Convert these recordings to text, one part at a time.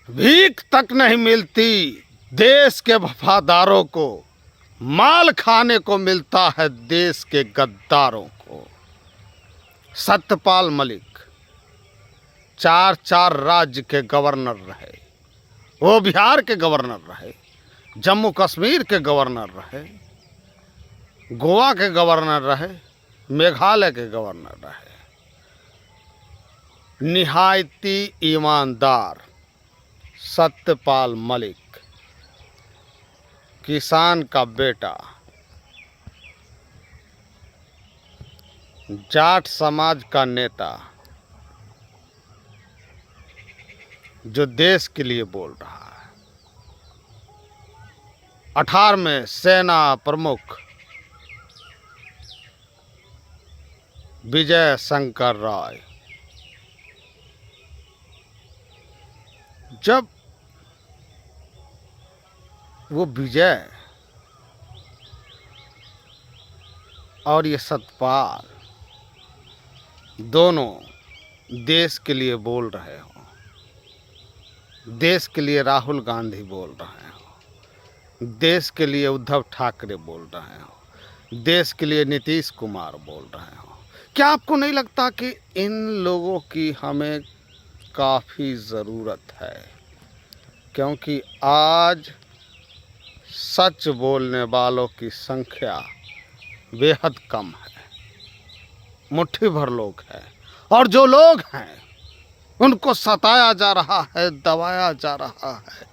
भीख तक नहीं मिलती देश के वफादारों को, माल खाने को मिलता है देश के गद्दारों को। सत्यपाल मलिक 4 राज्य के गवर्नर रहे। वो बिहार के गवर्नर रहे, जम्मू कश्मीर के गवर्नर रहे, गोवा के गवर्नर रहे, मेघालय के गवर्नर रहे। निहायती ईमानदार सत्यपाल मलिक, किसान का बेटा, जाट समाज का नेता, जो देश के लिए बोल रहा है। 18वें सेना प्रमुख विजय शंकर राय, जब वो विजय और ये सतपाल दोनों देश के लिए बोल रहे हो, देश के लिए राहुल गांधी बोल रहे हो, देश के लिए उद्धव ठाकरे बोल रहे हो, देश के लिए नीतीश कुमार बोल रहे हो, क्या आपको नहीं लगता कि इन लोगों की हमें काफ़ी ज़रूरत है? क्योंकि आज सच बोलने वालों की संख्या बेहद कम है, मुट्ठी भर लोग हैं, और जो लोग हैं उनको सताया जा रहा है, दबाया जा रहा है,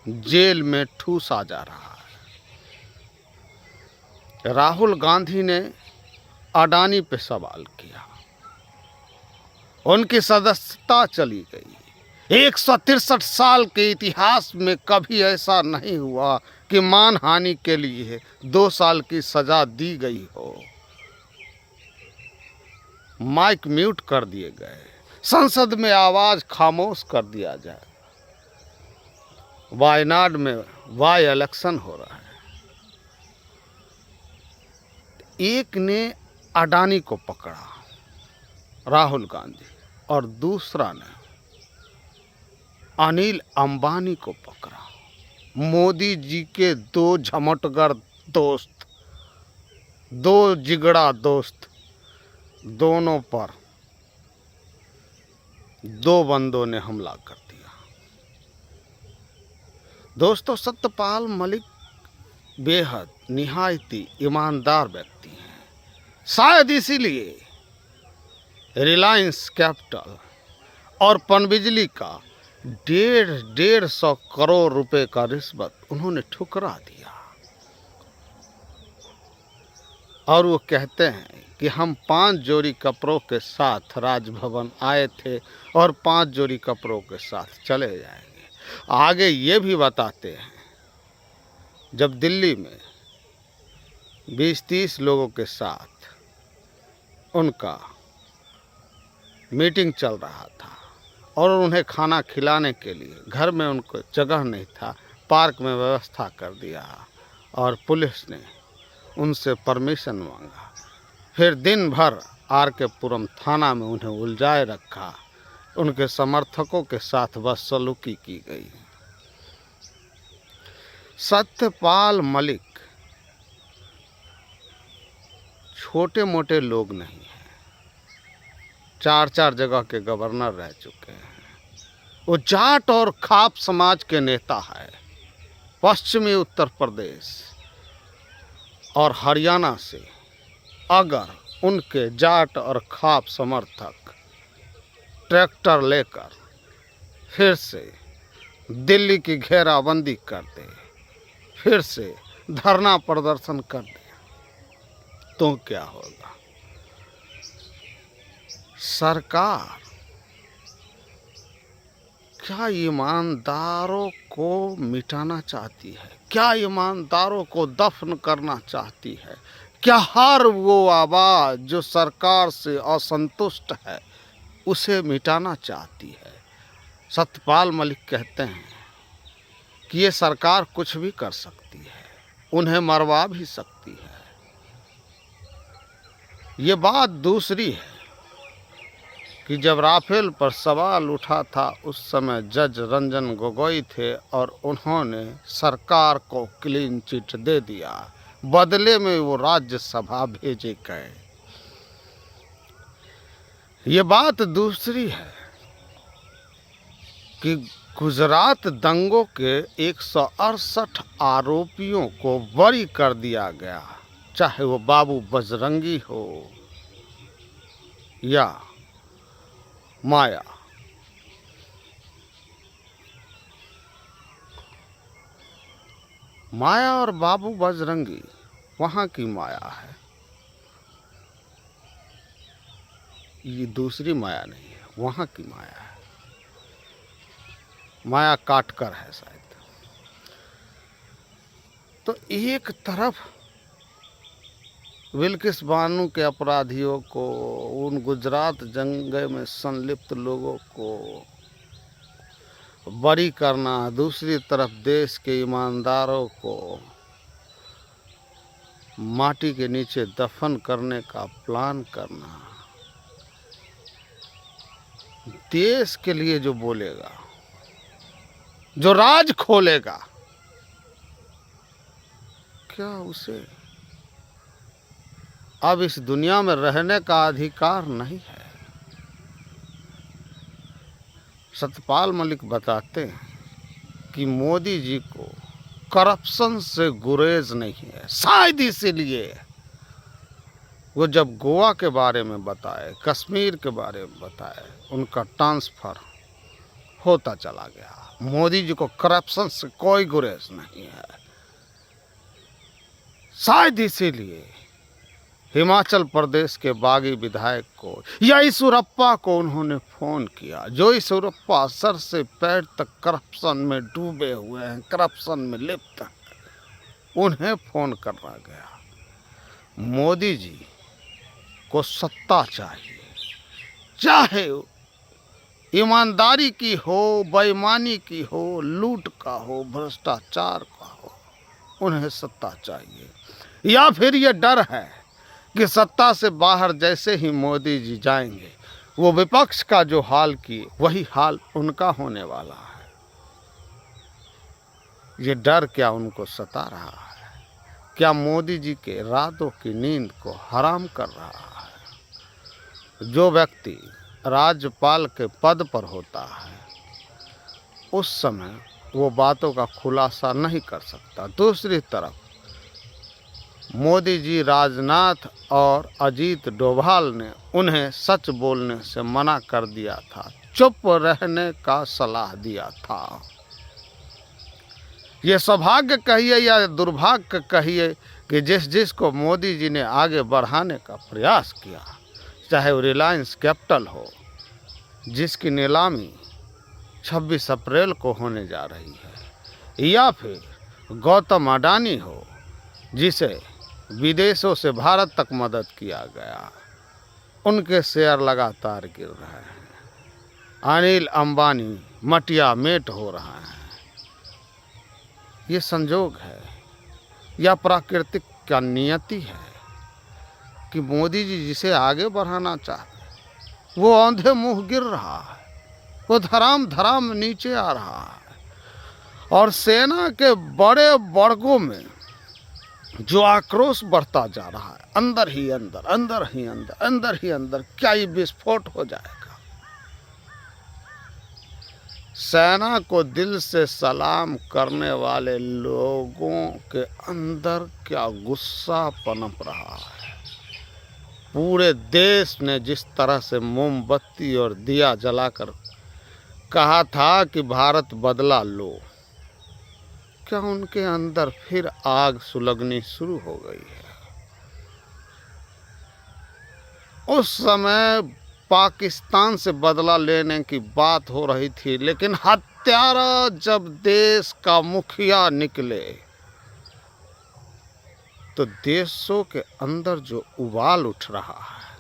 जेल में ठूसा जा रहा है। राहुल गांधी ने अडानी पे सवाल किया, उनकी सदस्यता चली गई। 163 साल के इतिहास में कभी ऐसा नहीं हुआ कि मानहानि के लिए 2 साल की सजा दी गई हो। माइक म्यूट कर दिए गए, संसद में आवाज खामोश कर दिया जाए। वायनाड में वाई इलेक्शन हो रहा है, एक ने अडानी को पकड़ा राहुल गांधी, और दूसरा ने अनिल अंबानी को पकड़ा। मोदी जी के 2 झमटगर दोस्त, 2 जिगड़ा दोस्त, दोनों पर 2 बंदों ने हमला कर दिया। दोस्तों, सत्यपाल मलिक बेहद निहायती ईमानदार व्यक्ति हैं। शायद इसीलिए रिलायंस कैपिटल और पनबिजली का 150 करोड़ रुपए का रिश्वत उन्होंने ठुकरा दिया। और वो कहते हैं कि हम 5 जोड़ी कपड़ों के साथ राजभवन आए थे और 5 जोड़ी कपड़ों के साथ चले जाएंगे। आगे ये भी बताते हैं, जब दिल्ली में 20-30 लोगों के साथ उनका मीटिंग चल रहा था और उन्हें खाना खिलाने के लिए घर में उनको जगह नहीं था, पार्क में व्यवस्था कर दिया और पुलिस ने उनसे परमिशन मांगा। फिर दिन भर आर.के. पुरम थाना में उन्हें उलझाए रखा, उनके समर्थकों के साथ बदसलूकी की गई। सत्यपाल मलिक छोटे मोटे लोग नहीं हैं, 4 जगह के गवर्नर रह चुके हैं। वो जाट और खाप समाज के नेता है। पश्चिमी उत्तर प्रदेश और हरियाणा से अगर उनके जाट और खाप समर्थक ट्रैक्टर लेकर फिर से दिल्ली की घेराबंदी कर दे, फिर से धरना प्रदर्शन कर दे, तो क्या होगा? सरकार क्या ईमानदारों को मिटाना चाहती है? क्या ईमानदारों को दफन करना चाहती है? क्या हर वो आवाज़ जो सरकार से असंतुष्ट है उसे मिटाना चाहती है? सत्यपाल मलिक कहते हैं कि ये सरकार कुछ भी कर सकती है, उन्हें मरवा भी सकती है। ये बात दूसरी है कि जब राफेल पर सवाल उठा था उस समय जज रंजन गोगोई थे और उन्होंने सरकार को क्लीन चिट दे दिया, बदले में वो राज्यसभा भेजे गए। ये बात दूसरी है कि गुजरात दंगों के 168 आरोपियों को बरी कर दिया गया, चाहे वो बाबू बजरंगी हो या माया। माया और बाबू बजरंगी वहां की माया है, ये दूसरी माया नहीं है, वहां की माया है। माया काटकर है शायद। तो एक तरफ बिल्किस बानो के अपराधियों को, उन गुजरात दंगे में संलिप्त लोगों को बरी करना, दूसरी तरफ देश के ईमानदारों को माटी के नीचे दफन करने का प्लान करना। देश के लिए जो बोलेगा, जो राज खोलेगा, क्या उसे अब इस दुनिया में रहने का अधिकार नहीं है? सतपाल मलिक बताते हैं कि मोदी जी को करप्शन से गुरेज नहीं है। शायद इसीलिए वो जब गोवा के बारे में बताए, कश्मीर के बारे में बताए, उनका ट्रांसफर होता चला गया। मोदी जी को करप्शन से कोई गुरेज नहीं है। शायद इसीलिए हिमाचल प्रदेश के बागी विधायक को या ईश्वरप्पा को उन्होंने फोन किया, जो ईश्वरप्पा सर से पैर तक करप्शन में डूबे हुए हैं, करप्शन में लिप्त हैं, उन्हें फोन करना गया। मोदी जी को सत्ता चाहिए, चाहे ईमानदारी की हो, बेईमानी की हो, लूट का हो, भ्रष्टाचार का हो, उन्हें सत्ता चाहिए। या फिर ये डर है कि सत्ता से बाहर जैसे ही मोदी जी जाएंगे, वो विपक्ष का जो हाल किए वही हाल उनका होने वाला है। ये डर क्या उनको सता रहा है? क्या मोदी जी के रातों की नींद को हराम कर रहा है? जो व्यक्ति राज्यपाल के पद पर होता है उस समय वो बातों का खुलासा नहीं कर सकता। दूसरी तरफ मोदी जी, राजनाथ और अजीत डोभाल ने उन्हें सच बोलने से मना कर दिया था, चुप रहने का सलाह दिया था। ये सौभाग्य कहिए या दुर्भाग्य कहिए कि जिसको मोदी जी ने आगे बढ़ाने का प्रयास किया, चाहे वो रिलायंस कैपिटल हो जिसकी नीलामी 26 अप्रैल को होने जा रही है, या फिर गौतम अडानी हो जिसे विदेशों से भारत तक मदद किया गया, उनके शेयर लगातार गिर रहे हैं। अनिल अंबानी मटिया मेट हो रहा है। ये संजोग है या प्राकृतिक क्या नियति है कि मोदी जी जिसे आगे बढ़ाना चाहते वो औंधे मुंह गिर रहा है, वो धराम धराम नीचे आ रहा है। और सेना के बड़े वर्गों में जो आक्रोश बढ़ता जा रहा है, अंदर ही अंदर, अंदर ही अंदर, अंदर ही अंदर, क्या ये विस्फोट हो जाएगा? सेना को दिल से सलाम करने वाले लोगों के अंदर क्या गुस्सा पनप रहा है। पूरे देश ने जिस तरह से मोमबत्ती और दिया जलाकर कहा था कि भारत बदला लो, क्या उनके अंदर फिर आग सुलगनी शुरू हो गई है? उस समय पाकिस्तान से बदला लेने की बात हो रही थी, लेकिन हत्यारा जब देश का मुखिया निकले तो देशों के अंदर जो उबाल उठ रहा है,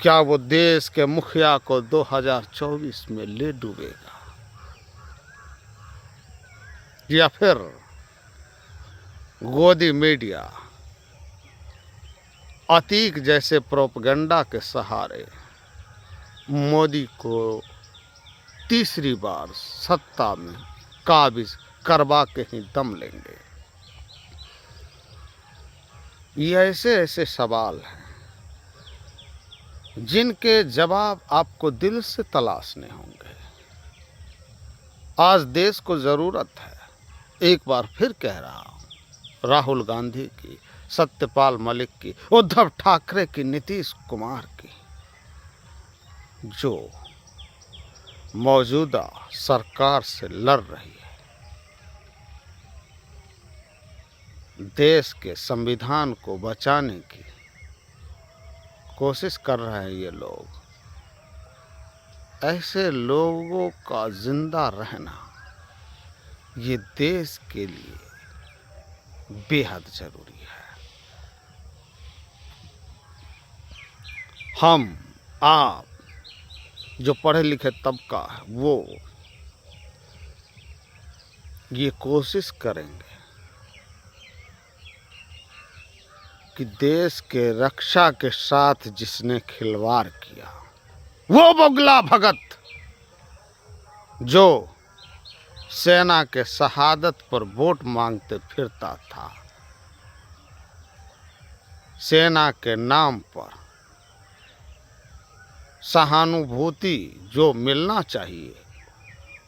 क्या वो देश के मुखिया को 2024 में ले डूबेगा? या फिर गोदी मीडिया, अतीक जैसे प्रोपगंडा के सहारे मोदी को तीसरी बार सत्ता में काबिज करवा के ही दम लेंगे। ये ऐसे ऐसे सवाल हैं जिनके जवाब आपको दिल से तलाशने होंगे। आज देश को ज़रूरत है, एक बार फिर कह रहा हूँ, राहुल गांधी की, सत्यपाल मलिक की, उद्धव ठाकरे की, नीतीश कुमार की, जो मौजूदा सरकार से लड़ रही है। देश के संविधान को बचाने की कोशिश कर रहे हैं ये लोग। ऐसे लोगों का जिंदा रहना ये देश के लिए बेहद जरूरी है। हम आप जो पढ़े लिखे तबका है वो ये कोशिश करेंगे कि देश के रक्षा के साथ जिसने खिलवाड़ किया, वो बगुला भगत जो सेना के शहादत पर वोट मांगते फिरता था, सेना के नाम पर सहानुभूति जो मिलना चाहिए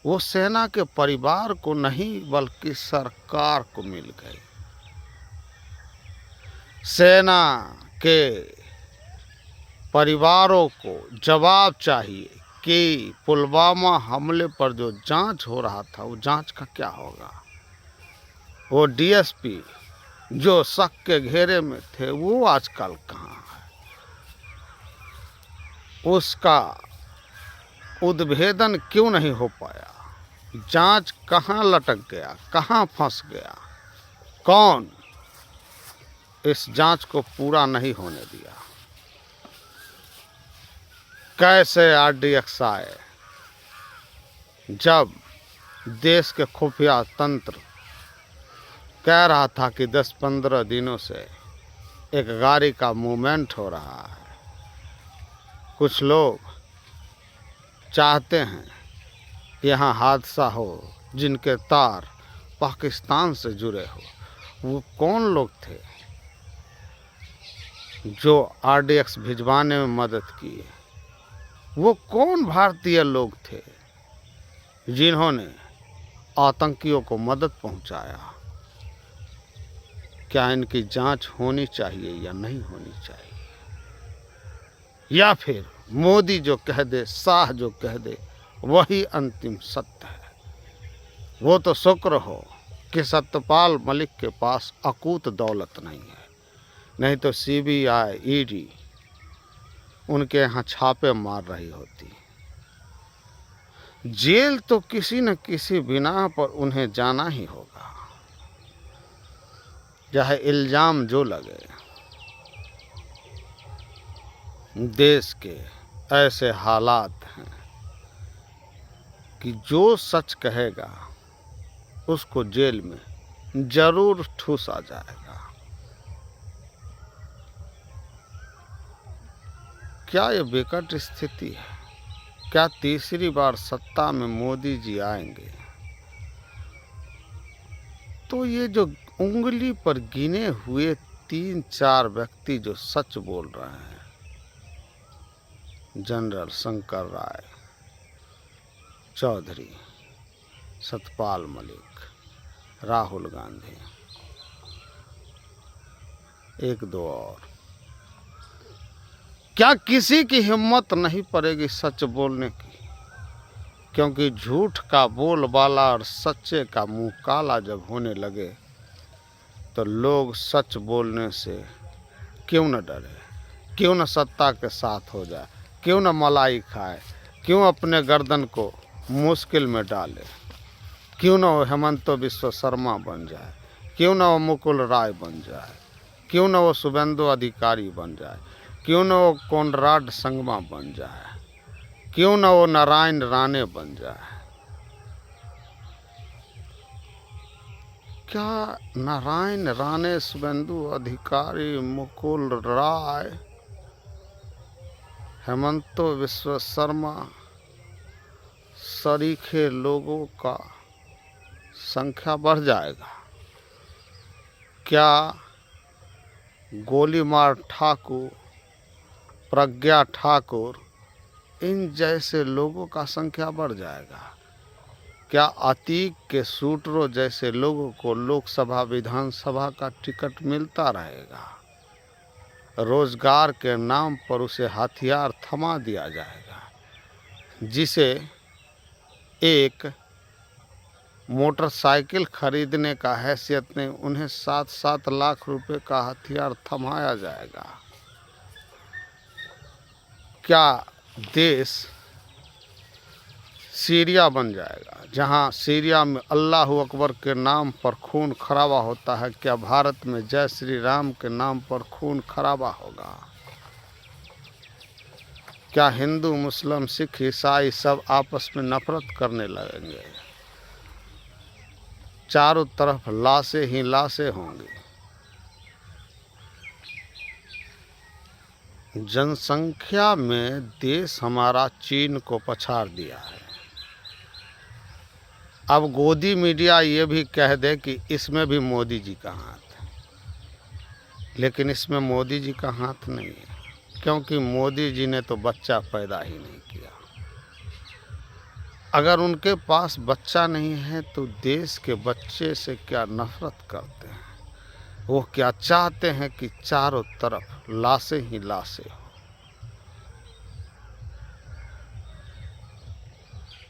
वो सेना के परिवार को नहीं बल्कि सरकार को मिल गई। सेना के परिवारों को जवाब चाहिए कि पुलवामा हमले पर जो जांच हो रहा था वो जांच का क्या होगा। वो डीएसपी जो शक के घेरे में थे वो आजकल कहाँ है, उसका उद्भेदन क्यों नहीं हो पाया, जांच कहाँ लटक गया, कहाँ फंस गया, कौन इस जांच को पूरा नहीं होने दिया। कैसे आरडीएक्स आए जब देश के खुफिया तंत्र कह रहा था कि 10-15 दिनों से एक गाड़ी का मूवमेंट हो रहा है। कुछ लोग चाहते हैं कि यहाँ हादसा हो जिनके तार पाकिस्तान से जुड़े हो। वो कौन लोग थे जो आरडीएक्स भिजवाने में मदद किए? वो कौन भारतीय लोग थे जिन्होंने आतंकियों को मदद पहुंचाया? क्या इनकी जांच होनी चाहिए या नहीं होनी चाहिए? या फिर मोदी जो कह दे, शाह जो कह दे वही अंतिम सत्य है? वो तो शुक्र हो कि सत्यपाल मलिक के पास अकूत दौलत नहीं है, नहीं तो सीबीआई ईडी उनके यहाँ छापे मार रही होती। जेल तो किसी न किसी बिना पर उन्हें जाना ही होगा, चाहे इल्जाम जो लगे। देश के ऐसे हालात हैं कि जो सच कहेगा उसको जेल में जरूर ठूसा जाएगा। क्या ये विकट स्थिति है? क्या तीसरी बार सत्ता में मोदी जी आएंगे तो ये जो उंगली पर गिने हुए 3-4 व्यक्ति जो सच बोल रहे हैं, जनरल शंकर राय चौधरी, सत्यपाल मलिक, राहुल गांधी, एक दो और, क्या किसी की हिम्मत नहीं पड़ेगी सच बोलने की? क्योंकि झूठ का बोलबाला और सच्चे का मुंह काला जब होने लगे तो लोग सच बोलने से क्यों न डरे, क्यों न सत्ता के साथ हो जाए, क्यों न मलाई खाए, क्यों अपने गर्दन को मुश्किल में डाले, क्यों न वो हेमंत बिश्व शर्मा बन जाए, क्यों न वो मुकुल राय बन जाए, क्यों न वो शुभेंदु अधिकारी बन जाए, क्यों न वो कोनराड संगमा बन जाए, क्यों न वो नारायण राणे बन जाए। क्या नारायण राणे, शुभेंदु अधिकारी, मुकुल राय, हेमंत बिस्वा शर्मा सरीखे लोगों का संख्या बढ़ जाएगा। क्या गोलीमार ठाकुर, प्रज्ञा ठाकुर, इन जैसे लोगों का संख्या बढ़ जाएगा? क्या अतीक के शूटरों जैसे लोगों को लोकसभा विधानसभा का टिकट मिलता रहेगा? रोजगार के नाम पर उसे हथियार थमा दिया जाएगा, जिसे एक मोटरसाइकिल खरीदने का हैसियत नहीं, उन्हें 7-7 लाख रुपए का हथियार थमाया जाएगा। क्या देश सीरिया बन जाएगा, जहां सीरिया में अल्लाह अकबर के नाम पर खून खराबा होता है? क्या भारत में जय श्री राम के नाम पर खून खराबा होगा? क्या हिंदू, मुस्लिम, सिख, ईसाई सब आपस में नफरत करने लगेंगे? चारों तरफ लाशें ही लाशें होंगी। जनसंख्या में देश हमारा चीन को पछाड़ दिया है। अब गोदी मीडिया ये भी कह दे कि इसमें भी मोदी जी का हाथ है, लेकिन इसमें मोदी जी का हाथ नहीं है, क्योंकि मोदी जी ने तो बच्चा पैदा ही नहीं किया। अगर उनके पास बच्चा नहीं है तो देश के बच्चे से क्या नफरत करते हैं? वो क्या चाहते हैं कि चारों तरफ लाशें ही लाशें हो,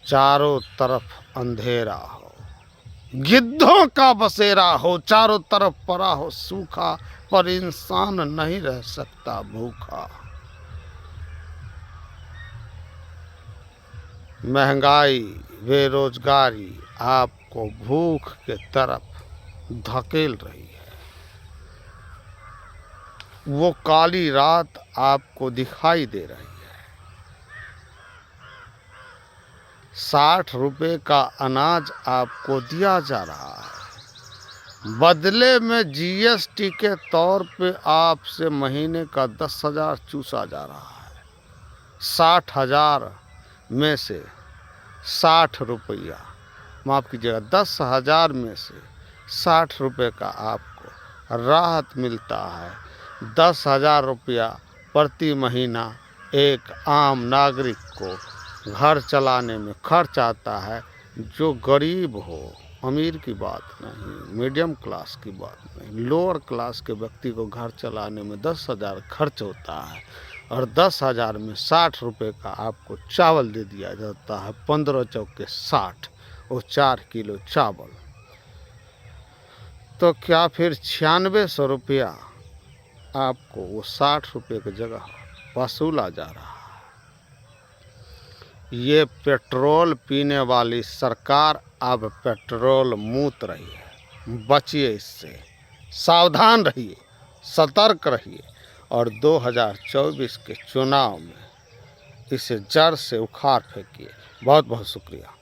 चारों तरफ अंधेरा हो, गिद्धों का बसेरा हो, चारों तरफ पड़ा हो सूखा, पर इंसान नहीं रह सकता भूखा। महंगाई, बेरोजगारी आपको भूख के तरफ धकेल रही है। वो काली रात आपको दिखाई दे रही है। 60 रुपए का अनाज आपको दिया जा रहा है, बदले में जीएसटी के तौर पे आपसे महीने का 10,000 चूसा जा रहा है। 60,000 में से 60 रुपया, माफ़ कीजिएगा, 10,000 में से 60 रुपये का आपको राहत मिलता है। 10,000 रुपया प्रति महीना एक आम नागरिक को घर चलाने में खर्च आता है। जो गरीब हो, अमीर की बात नहीं, मीडियम क्लास की बात नहीं, लोअर क्लास के व्यक्ति को घर चलाने में 10,000 खर्च होता है, और 10,000 में 60 रुपये का आपको चावल दे दिया जाता है। 15 चौके 60, वो 4 किलो चावल। तो क्या फिर 9600 रुपया आपको वो 60 रुपये की जगह वसूला जा रहा है? ये पेट्रोल पीने वाली सरकार अब पेट्रोल मूत रही है। बचिए इससे, सावधान रहिए, सतर्क रहिए, और 2024 के चुनाव में इसे जड़ से उखाड़ फेंकिए। बहुत बहुत शुक्रिया।